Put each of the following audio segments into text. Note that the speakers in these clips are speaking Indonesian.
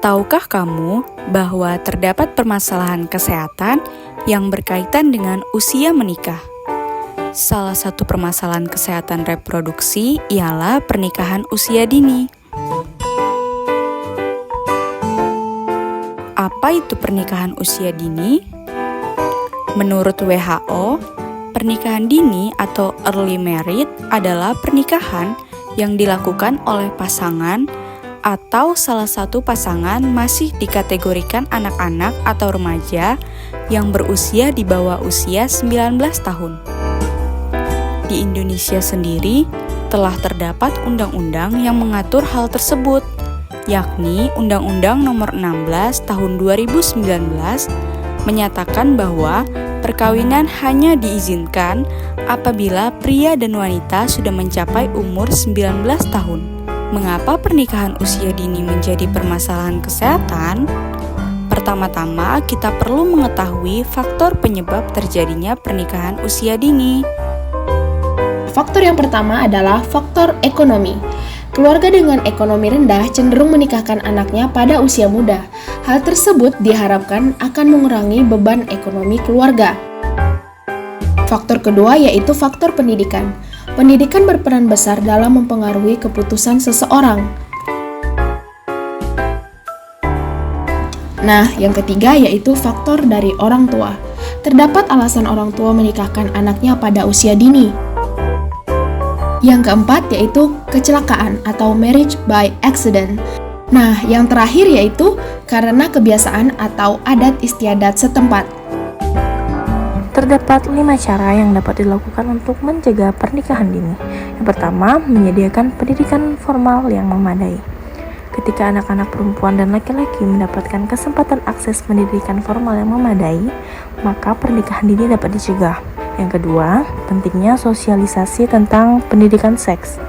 Tahukah kamu bahwa terdapat permasalahan kesehatan yang berkaitan dengan usia menikah? Salah satu permasalahan kesehatan reproduksi ialah pernikahan usia dini. Apa itu pernikahan usia dini? Menurut WHO, pernikahan dini atau early marriage adalah pernikahan yang dilakukan oleh pasangan atau salah satu pasangan masih dikategorikan anak-anak atau remaja yang berusia di bawah usia 19 tahun. Di Indonesia sendiri telah terdapat undang-undang yang mengatur hal tersebut, yakni Undang-Undang Nomor 16 Tahun 2019 menyatakan bahwa perkawinan hanya diizinkan apabila pria dan wanita sudah mencapai umur 19 tahun. Mengapa pernikahan usia dini menjadi permasalahan kesehatan? Pertama-tama, kita perlu mengetahui faktor penyebab terjadinya pernikahan usia dini. Faktor yang pertama adalah faktor ekonomi. Keluarga dengan ekonomi rendah cenderung menikahkan anaknya pada usia muda. Hal tersebut diharapkan akan mengurangi beban ekonomi keluarga. Faktor kedua yaitu faktor pendidikan. Pendidikan berperan besar dalam mempengaruhi keputusan seseorang. Nah, yang ketiga yaitu faktor dari orang tua. Terdapat alasan orang tua menikahkan anaknya pada usia dini. Yang keempat yaitu kecelakaan atau marriage by accident. Nah, yang terakhir yaitu karena kebiasaan atau adat istiadat setempat. Terdapat 5 cara yang dapat dilakukan untuk mencegah pernikahan dini. Yang pertama, menyediakan pendidikan formal yang memadai. Ketika anak-anak perempuan dan laki-laki mendapatkan kesempatan akses pendidikan formal yang memadai, maka pernikahan dini dapat dicegah. Yang kedua, pentingnya sosialisasi tentang pendidikan seks.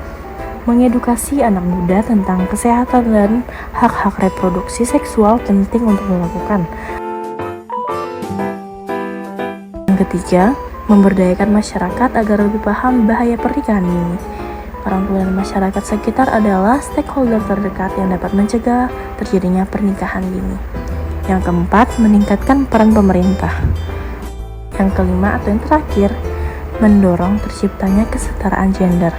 Mengedukasi anak muda tentang kesehatan dan hak-hak reproduksi seksual penting untuk dilakukan. Yang ketiga, memberdayakan masyarakat agar lebih paham bahaya pernikahan dini. Orang tua dan masyarakat sekitar adalah stakeholder terdekat yang dapat mencegah terjadinya pernikahan dini. Yang keempat, meningkatkan peran pemerintah. Yang kelima atau yang terakhir, mendorong terciptanya kesetaraan gender.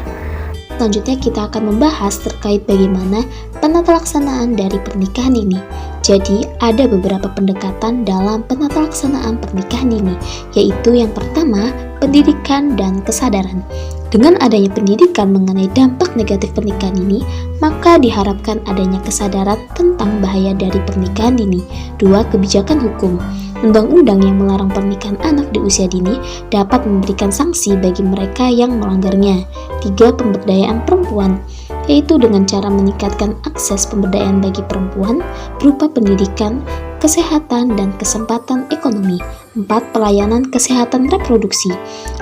Selanjutnya kita akan membahas terkait bagaimana penata laksanaan dari pernikahan dini. Jadi, ada beberapa pendekatan dalam penata laksanaan pernikahan dini, yaitu yang pertama, pendidikan dan kesadaran. Dengan adanya pendidikan mengenai dampak negatif pernikahan dini, maka diharapkan adanya kesadaran tentang bahaya dari pernikahan dini. 2. Kebijakan hukum. Undang-undang yang melarang pernikahan anak di usia dini dapat memberikan sanksi bagi mereka yang melanggarnya. 3. Pemberdayaan perempuan, yaitu dengan cara meningkatkan akses pemberdayaan bagi perempuan berupa pendidikan, kesehatan, dan kesempatan ekonomi. 4. Pelayanan kesehatan reproduksi,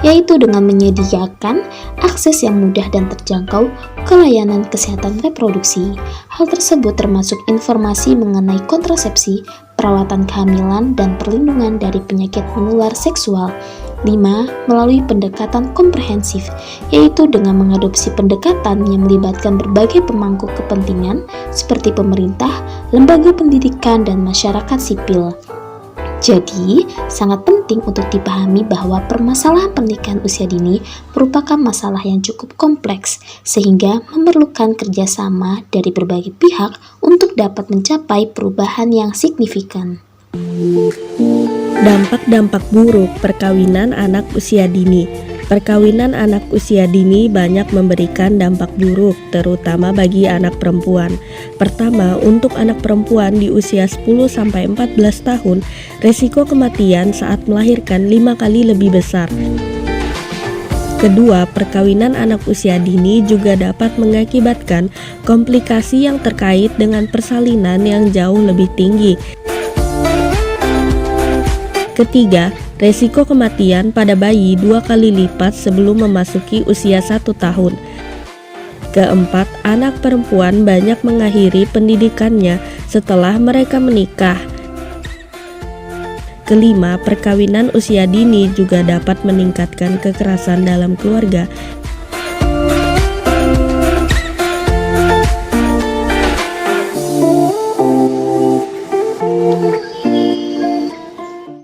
yaitu dengan menyediakan akses yang mudah dan terjangkau ke layanan kesehatan reproduksi. Hal tersebut termasuk informasi mengenai kontrasepsi, perawatan kehamilan, dan perlindungan dari penyakit menular seksual. 5. Melalui pendekatan komprehensif, yaitu dengan mengadopsi pendekatan yang melibatkan berbagai pemangku kepentingan seperti pemerintah, lembaga pendidikan, dan masyarakat sipil. Jadi, sangat penting untuk dipahami bahwa permasalahan pernikahan usia dini merupakan masalah yang cukup kompleks, sehingga memerlukan kerjasama dari berbagai pihak untuk dapat mencapai perubahan yang signifikan. Dampak-dampak buruk perkawinan anak usia dini. Perkawinan anak usia dini banyak memberikan dampak buruk, terutama bagi anak perempuan. Pertama, untuk anak perempuan di usia 10-14 tahun, resiko kematian saat melahirkan 5 kali lebih besar. Kedua, perkawinan anak usia dini juga dapat mengakibatkan komplikasi yang terkait dengan persalinan yang jauh lebih tinggi. Ketiga, resiko kematian pada bayi 2 kali lipat sebelum memasuki usia 1 tahun. Keempat, anak perempuan banyak mengakhiri pendidikannya setelah mereka menikah. Kelima, perkawinan usia dini juga dapat meningkatkan kekerasan dalam keluarga. dini.